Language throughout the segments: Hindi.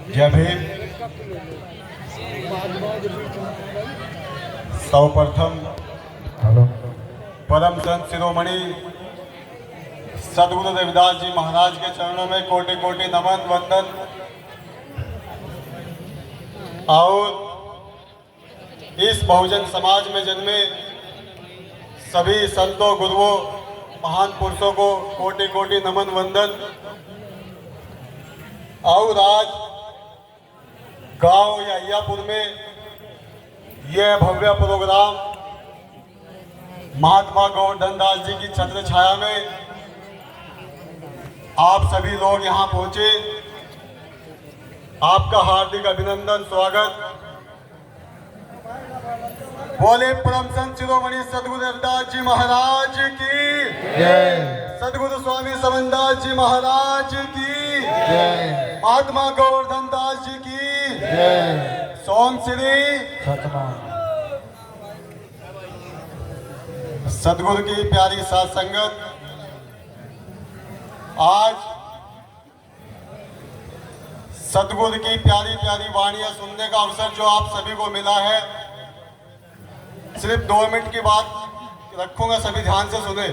जय भीम। सर्वप्रथम परम संत शिरोमणि सदगुरु रविदास जी महाराज के चरणों में कोटि कोटि नमन वंदन। और इस बहुजन समाज में जन्मे सभी संतों, गुरुओं, महान पुरुषों को कोटि कोटि नमन वंदन। और आज गांव या अय्यापुर में यह भव्य प्रोग्राम महात्मा गोवर्धन दास जी की छत्र छाया में आप सभी लोग यहां पहुंचे। आपका हार्दिक अभिनंदन, स्वागत। बोले परम संत शिरोमणि सदगुरु रविदास जी महाराज की जय, सदगुरु स्वामी समनदास जी महाराज की जय, महात्मा गोवर्धन दास जी की जय, सोम श्री सदगुरु की प्यारी साथ संगत। आज सदगुरु की प्यारी प्यारी वाणियां सुनने का अवसर जो आप सभी को मिला है, सिर्फ 2 मिनट की बात रखूंगा, सभी ध्यान से सुने।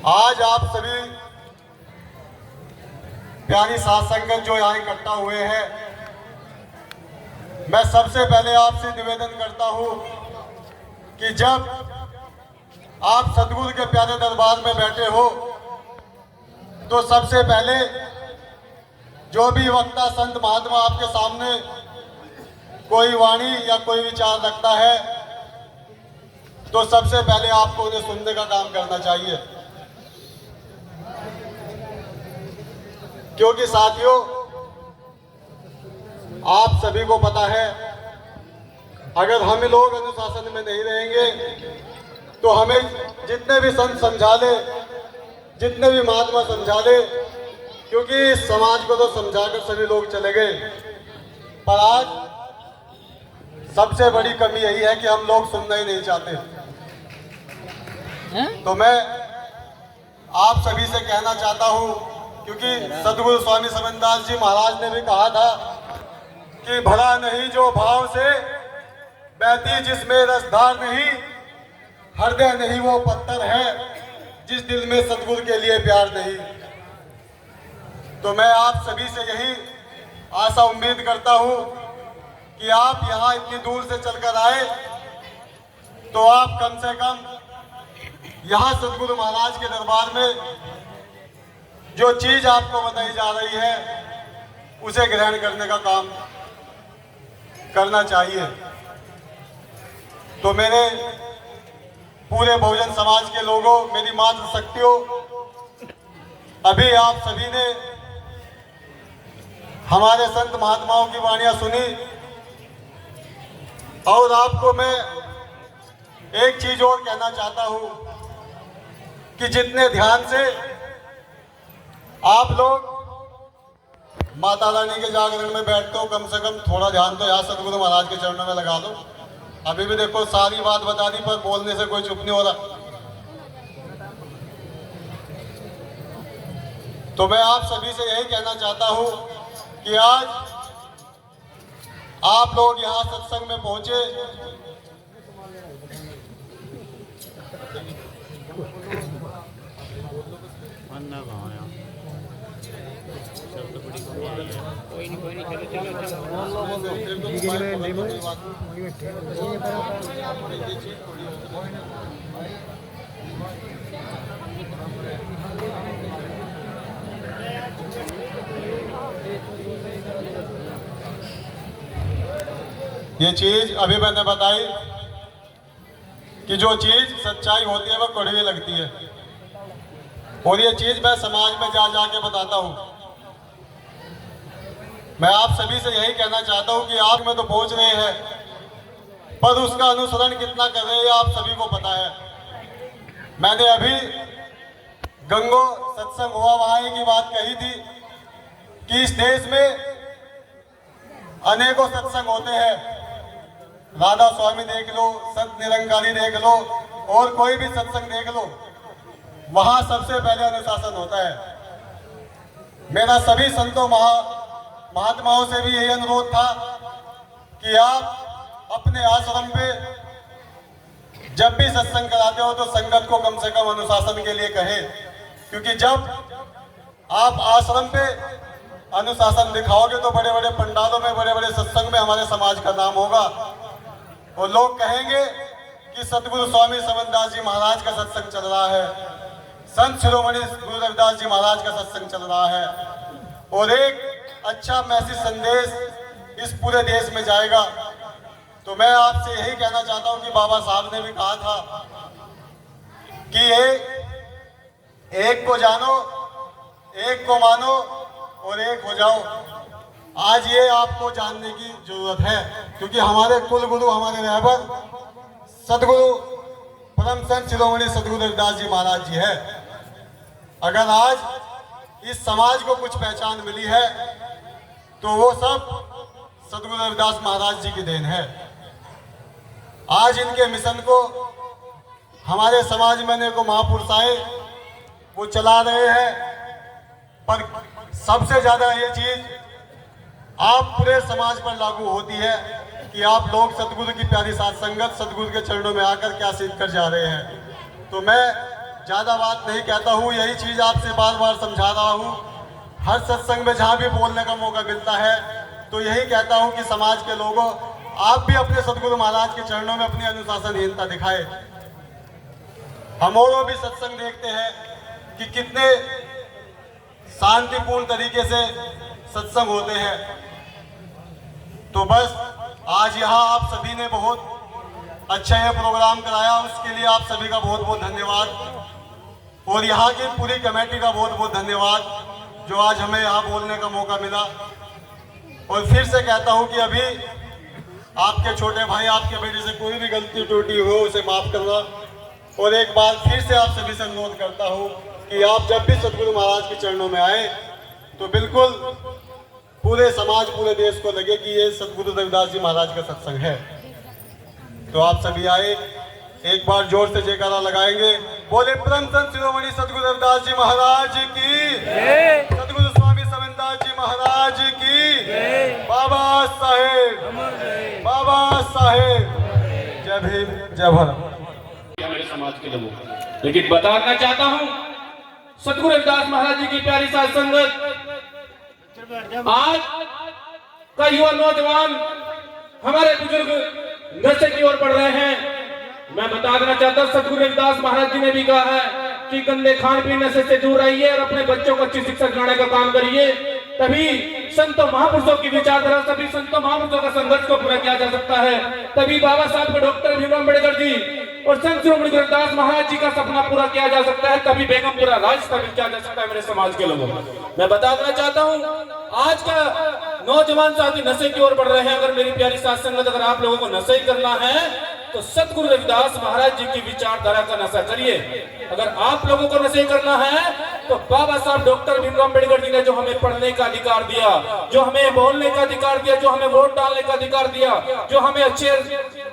आज आप सभी प्यारी साथ संगत जो यहाँ इकट्ठा हुए हैं, मैं सबसे पहले आपसे निवेदन करता हूं कि जब आप सदगुरु के प्यारे दरबार में बैठे हो तो सबसे पहले जो भी वक्ता संत महात्मा आपके सामने कोई वाणी या कोई विचार रखता है तो सबसे पहले आपको उन्हें सुनने का काम करना चाहिए। क्योंकि साथियों, आप सभी को पता है, अगर हम लोग अनुशासन में नहीं रहेंगे तो हमें जितने भी संत समझा ले, जितने भी महात्मा समझा ले, क्योंकि समाज को तो समझाकर सभी लोग चले गए, पर आज सबसे बड़ी कमी यही है कि हम लोग सुनना ही नहीं चाहते। तो मैं आप सभी से कहना चाहता हूं, क्योंकि सदगुरु स्वामी समनदास जी महाराज ने भी कहा था कि भला नहीं जो भाव से बहती जिसमें रसधार नहीं, हृदय नहीं वो पत्थर है जिस दिल में सदगुरु के लिए प्यार नहीं। तो मैं आप सभी से यही आशा उम्मीद करता हूं कि आप यहां इतनी दूर से चलकर आए तो आप कम से कम यहां सदगुरु महाराज के दरबार में जो चीज आपको बताई जा रही है उसे ग्रहण करने का काम करना चाहिए। तो मेरे पूरे बहुजन समाज के लोगों, मेरी मातृ शक्तियों, अभी आप सभी ने हमारे संत महात्माओं की वाणियां सुनी और आपको मैं एक चीज और कहना चाहता हूं कि जितने ध्यान से आप लोग माता रानी के जागरण में बैठते हो, कम से कम थोड़ा ध्यान तो यहाँ सदगुरु महाराज के चरणों में लगा दो। अभी भी देखो सारी बात बता दी पर बोलने से कोई चुप नहीं हो रहा। तो मैं आप सभी से यही कहना चाहता हूं कि आज आप लोग यहां सत्संग में पहुंचे, ये चीज अभी मैंने बताई कि जो चीज सच्चाई होती है वह कड़वी लगती है, और ये चीज मैं समाज में जा जाके बताता हूं। मैं आप सभी से यही कहना चाहता हूं कि आप में तो पहुंच रहे हैं, पर उसका अनुसरण कितना कर रहे हैं आप सभी को पता है। मैंने अभी गंगो सत्संग हुआ, वहां की बात कही थी कि इस देश में अनेकों सत्संग होते हैं। राधा स्वामी देख लो, संत निरंकारी देख लो, और कोई भी सत्संग देख लो, वहां सबसे पहले अनुशासन होता है। मेरा सभी संतों महात्माओं से भी यही अनुरोध था कि आप अपने आश्रम पे जब भी सत्संग कराते हो तो संगत को कम से कम अनुशासन के लिए कहें, क्योंकि जब आप आश्रम पे अनुशासन दिखाओगे तो बड़े बड़े पंडालों में, बड़े बड़े सत्संग में हमारे समाज का नाम होगा और लोग कहेंगे कि सतगुरु स्वामी समनदास जी महाराज का सत्संग चल रहा है, संत शिरोमणि गुरु रविदास जी महाराज का सत्संग चल रहा है और एक अच्छा मैसेज संदेश इस पूरे देश में जाएगा। तो मैं आपसे यही कहना चाहता हूं कि बाबा साहब ने भी कहा था कि एक को जानो, एक को मानो और एक हो जाओ। आज ये आपको जानने की जरूरत है, क्योंकि हमारे कुल गुरु, हमारे रहबर सदगुरु परम संत शिरोमणि सदगुरु रविदास जी महाराज जी है। अगर आज इस समाज को कुछ पहचान मिली है तो वो सब सदगुरु रविदास महाराज जी की देन है। आज इनके मिशन को हमारे समाज में अनेकों महापुरुष आए, वो चला रहे हैं, पर सबसे ज्यादा ये चीज आप पूरे समाज पर लागू होती है कि आप लोग सतगुरु की प्यारी साथ संगत, सतगुरु के चरणों में आकर क्या सीख कर जा रहे हैं। तो मैं ज्यादा बात नहीं कहता हूँ, यही चीज आपसे बार बार समझा रहा हूँ। हर सत्संग में जहाँ भी बोलने का मौका मिलता है तो यही कहता हूँ कि समाज के लोगों, आप भी अपने सतगुरु महाराज के चरणों में अपनी अनुशासनहीनता दिखाए। हम और भी सत्संग देखते हैं कि कितने शांतिपूर्ण तरीके से सत्संग होते हैं। तो बस आज यहाँ आप सभी ने बहुत अच्छा यह प्रोग्राम कराया, उसके लिए आप सभी का बहुत बहुत धन्यवाद और यहाँ की पूरी कमेटी का बहुत बहुत धन्यवाद जो आज हमें यहाँ बोलने का मौका मिला। और फिर से कहता हूँ कि अभी आपके छोटे भाई, आपके बेटे से कोई भी गलती टूटी हो उसे माफ करना। और एक बार फिर से आप सभी से अनुरोध करता हूँ कि आप जब भी सतगुरु महाराज के चरणों में आए तो बिल्कुल पूरे समाज, पूरे देश को लगे कि ये सतगुरु रविदास जी महाराज का सत्संग है। तो आप सभी आए, एक बार जोर से जयकारा लगाएंगे। बोले परम संत शिरोमणि सतगुरु रविदास जी महाराज की, सतगुरु स्वामी समनदास जी महाराज की, बाबा साहेब, बाबा साहेब, जय भीम, जय भारत। मेरे समाज के लोगों को लेकिन बताना चाहता हूँ, सतगुरु रविदास महाराज जी की प्यारी साथ संगत, आज का युवा नौजवान, हमारे बुजुर्ग नशे की ओर बढ़ रहे हैं। मैं बता देना चाहता हूँ, सतगुरु रविदास महाराज जी ने भी कहा है कि गंदे खान पीन नशे से दूर रहिए और अपने बच्चों को अच्छी शिक्षा दिलाने का काम करिए। तभी संतों महापुरुषों की विचारधारा, सभी संतों महापुरुषों का संघर्ष को पूरा किया जा सकता है। तभी बाबा साहब के डॉक्टर भीमराव अम्बेडकर जी और संत शिरोमणि गुरु रविदास महाराज जी का सपना पूरा किया जा सकता है। तभी बेगमपुरा राज स्थापित किया जा सकता है। मेरे समाज के लोगों, मैं बता देना चाहता हूँ, आज का नौजवान साथी नशे की ओर बढ़ रहे हैं। अगर मेरी प्यारी साथ संगत, अगर आप लोगों को नशा ही करना है तो सतगुरु रविदास महाराज जी की विचारधारा का नशा करिए। अगर आप लोगों को नशा करना है तो बाबा साहब डॉक्टर भीमराव अम्बेडकर जी ने जो हमें पढ़ने का अधिकार दिया, जो हमें बोलने का अधिकार दिया, जो हमें वोट डालने का अधिकार दिया, जो हमें अच्छे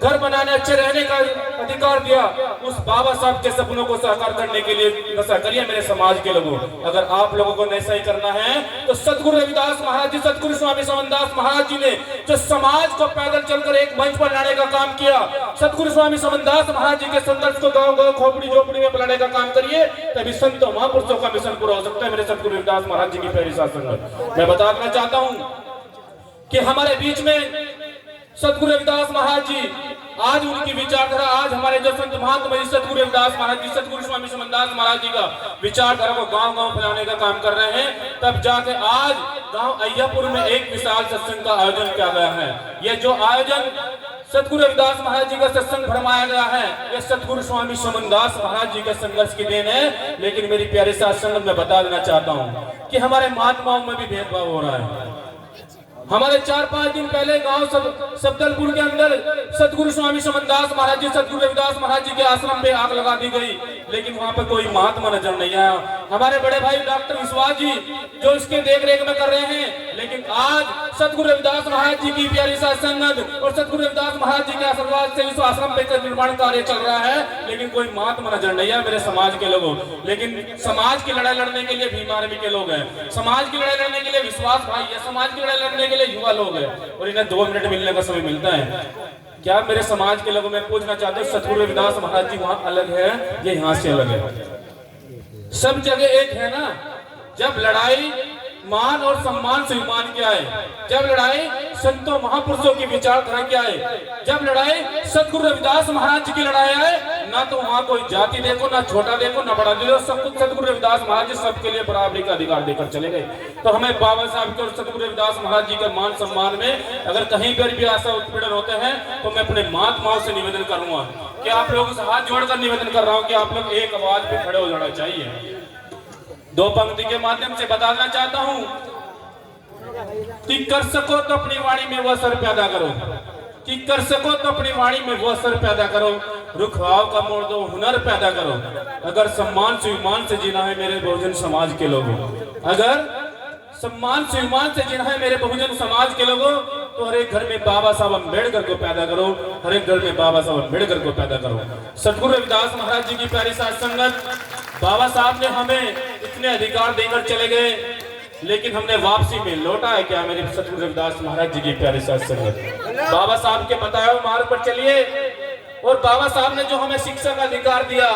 घर बनाने, अच्छे रहने का अधिकार दिया, उस बाबा साहब के सपनों को साकार करने के लिए नशा करिए। मेरे समाज के लोगों, अगर आप लोगों को नशा ही करना है तो सतगुरु रविदास महाराज जी, सतगुरु स्वामी समनदास महाराज जी ने जो समाज को पैदल चलकर एक मंच पर लाने का काम किया, सतगुरु स्वामी समनदास महाराज जी के संघर्ष को गांव गांव, खोपड़ी झोपड़ी में बुलाने का काम करिए। तभी संतों महापुरुषों का मिशन पूरा हो सकता है। मेरे सतगुरु रविदास महाराज जी की प्यारी साथ संगत, मैं बताना चाहता हूं कि हमारे बीच में सतगुरु रविदास महाराज जी, आज उनकी विचारधारा, आज हमारे जो संत महात्मा सतगुरु रविदास महाराज जी, सतगुरु स्वामी समनदास महाराज जी का विचारधारा को गांव गांव फैलाने का काम कर रहे हैं। तब जाके आज गांव अय्यापुर में एक विशाल सत्संग का आयोजन किया गया है। ये जो आयोजन सतगुरु रविदास महाराज जी का सत्संग फरमाया गया है, यह सतगुरु स्वामी समनदास महाराज जी के संघर्ष की देन है। लेकिन मेरी प्यारी साथ संगत, मैं बता देना चाहता हूँ कि हमारे महात्माओं में भी भेदभाव हो रहा है। हमारे 4-5 दिन पहले गांव सबदलपुर के अंदर सतगुरु स्वामी समनदास महाराज जी, सतगुरु रविदास महाराज जी के आश्रम पे आग लगा दी गई, लेकिन वहां पर कोई महात्मा नजर नहीं आया, हमारे बड़े भाई डॉक्टर विश्वास जी जो इसके देख रेख में कर रहे हैं। लेकिन आज सतगुरु रविदास महाराज जी की प्यारी साध संगत और सतगुरु रविदास महाराज जी के आशीर्वाद से विश्व आश्रम पे निर्माण कार्य चल रहा है। लेकिन कोई महात्मा नजर नहीं है मेरे समाज के लोगों। लेकिन समाज की लड़ाई लड़ने के लिए भीम आर्मी के लोग हैं, समाज की लड़ाई लड़ने के लिए विश्वास भाई है, समाज की लड़ाई लड़ने के लिए युवा लोग हैं और इन्हें 2 मिनट मिलने का समय मिलता है। क्या मेरे समाज के लोगों में पूछना चाहते हो, सतगुरु रविदास महाराज जी वहां अलग है, ये यहाँ से अलग है? सब जगह एक है ना। जब लड़ाई मान और सम्मान से मान के आए, जब लड़ाई संतों महापुरुषों की विचारधारा के आए, जब लड़ाई सतगुरु रविदास महाराज जी की लड़ाई आए, ना तो वहां कोई जाति देखो, ना छोटा देखो, ना बड़ा देखो, सब कुछ सतगुरु रविदास महाराज जी सबके लिए बराबरी का अधिकार देकर चले गए। तो हमें बाबा साहब के और सतगुरु रविदास महाराज जी के मान सम्मान में अगर कहीं पर भी ऐसा उत्पीड़न होते हैं तो मैं अपने महात्माओं से निवेदन करूंगा कि आप लोगों से हाथ जोड़कर निवेदन कर रहा हूं कि आप लोग एक आवाज पे खड़े हो जाना चाहिए। 2 पंक्ति के माध्यम से बताना चाहता हूं कि कर सको तो अपनी वाणी में वो असर पैदा करो, कि कर सको तो अपनी वाणी में वो असर पैदा करो, रुख भाव का मोड़ दो, हुनर पैदा करो। अगर सम्मान स्वाभिमान से जीना है मेरे बहुजन समाज के लोगों, अगर सम्मान स्वाभिमान से जीना है मेरे बहुजन समाज के लोगों, तो हर एक घर में बाबा साहब अम्बेडकर को पैदा करो, हर एक घर में बाबा साहब अम्बेडकर को पैदा करो। सतगुरु रविदास महाराज जी की प्यारी साध संगत, बाबा साहब ने हमें इतने अधिकार देकर चले गए, लेकिन हमने वापसी में लौटा है क्या मेरे सतगुरु रविदास महाराज जी की प्यारी साध संगत? बाबा साहब के बताए हुए मार्ग पर चलिए। और बाबा साहब ने जो हमें शिक्षा का अधिकार दिया,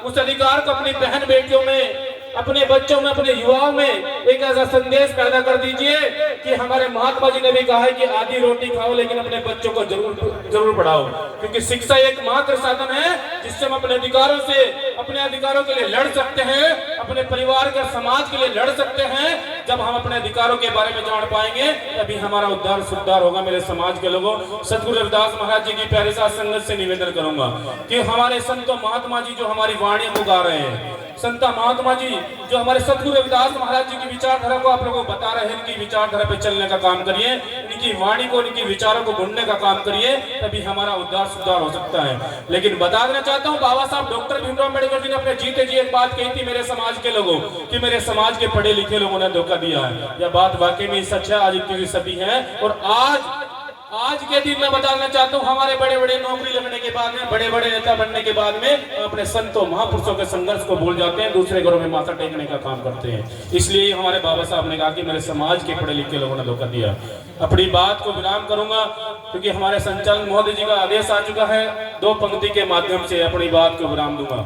उस अधिकार को अपनी बहन बेटियों में, अपने बच्चों में, अपने युवाओं में एक ऐसा संदेश पैदा कर दीजिए कि हमारे महात्मा जी ने भी कहा है कि आधी रोटी खाओ लेकिन अपने बच्चों को जरूर पढ़ाओ, क्योंकि शिक्षा एकमात्र साधन है जिससे हम अपने अधिकारों से, अपने अधिकारों के लिए लड़ सकते हैं, अपने परिवार के, समाज के लिए लड़ सकते हैं। जब हम अपने अधिकारों के बारे में जान पाएंगे तभी हमारा उद्धार सुद्धार होगा मेरे समाज के लोगों। सतगुरु रविदास महाराज जी की प्यारी साध संगत से निवेदन करूंगा कि हमारे संतों महात्मा जी जो हमारी वाणी को गा रहे हैं, संत महात्मा जी जो हमारे सतगुरु रविदास महाराज जी की विचारधारा को आप लोगों को बता रहे हैं, इनकी विचारधारा पे चलने का काम करिए, इनकी वाणी को, इनकी विचारों को ढूंढने का काम करिए, तभी हमारा उद्धार सुधार हो सकता है। लेकिन बता देना चाहता हूँ, बाबा साहब डॉक्टर भीमराव अम्बेडकर जी ने अपने जीते जी एक बात कही थी मेरे समाज के लोगों कि मेरे समाज के पढ़े लिखे लोगों ने धोखा दिया है। यह बात वाकई में सच है, आज इनकी सभी है। और आज के दिन मैं बताना चाहता हूँ, हमारे बड़े बड़े नौकरी लगने के बाद में, बड़े बड़े नेता बनने के बाद में अपने संतों महापुरुषों के संघर्ष को भूल जाते हैं, दूसरे घरों में माथा टेकने का काम करते हैं। इसलिए हमारे बाबा साहब ने कहा कि मेरे समाज के पढ़े लिखे लोगों ने धोखा दिया। अपनी बात को विराम करूंगा क्योंकि हमारे संचालन महोदय जी का आदेश आ चुका है। 2 पंक्ति के माध्यम से अपनी बात को विराम दूंगा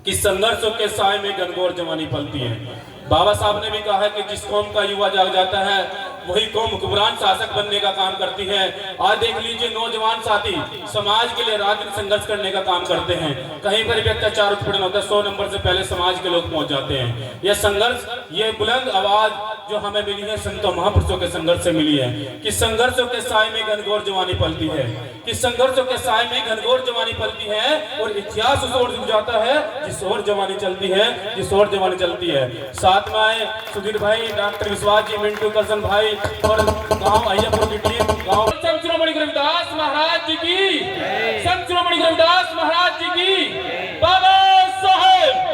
कि संघर्षों के साए में घनघोर जवानी पलती है। बाबा साहब ने भी कहा है कि जिस कौम का युवा जाग जाता है वही कौम हुक्मरान शासक बनने का काम करती है। आज देख लीजिए, नौजवान साथी समाज के लिए रात दिन संघर्ष करने का काम करते हैं। कहीं पर भी अत्याचार उत्पीड़न होता है, 100 नंबर से पहले समाज के लोग पहुंच जाते हैं। यह संघर्ष, ये बुलंद आवाज जो हमें मिली है संतों महापुरुषों के संघर्ष से मिली है कि संघर्षों के साए में घनघोर जवानी पलती है, कि संघर्षों के साए में घनघोर जवानी पलती है और इतिहास उस ओर झुक जाता है जिस ओर जवानी चलती है, जिस ओर जवानी चलती है। साथ में आए सुधीर भाई, डॉक्टर विश्वास जी, मिंटू करसन भाई और गांव अय्यपुर की टीम, गांव संत शिरोमणि रविदास महाराज जी की, संत शिरोमणि रविदास महाराज जी की, बाबा साहेब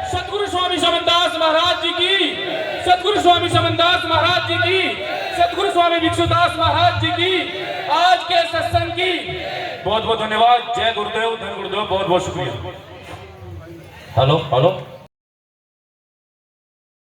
सतगुरु स्वामी समनदास महाराज जी की, सतगुरु स्वामी समनदास महाराज जी की, सतगुरु स्वामी भिक्षुदास महाराज जी की, आज के सत्संग की बहुत बहुत धन्यवाद। जय गुरुदेव, धन गुरुदेव, बहुत बहुत शुक्रिया। हेलो।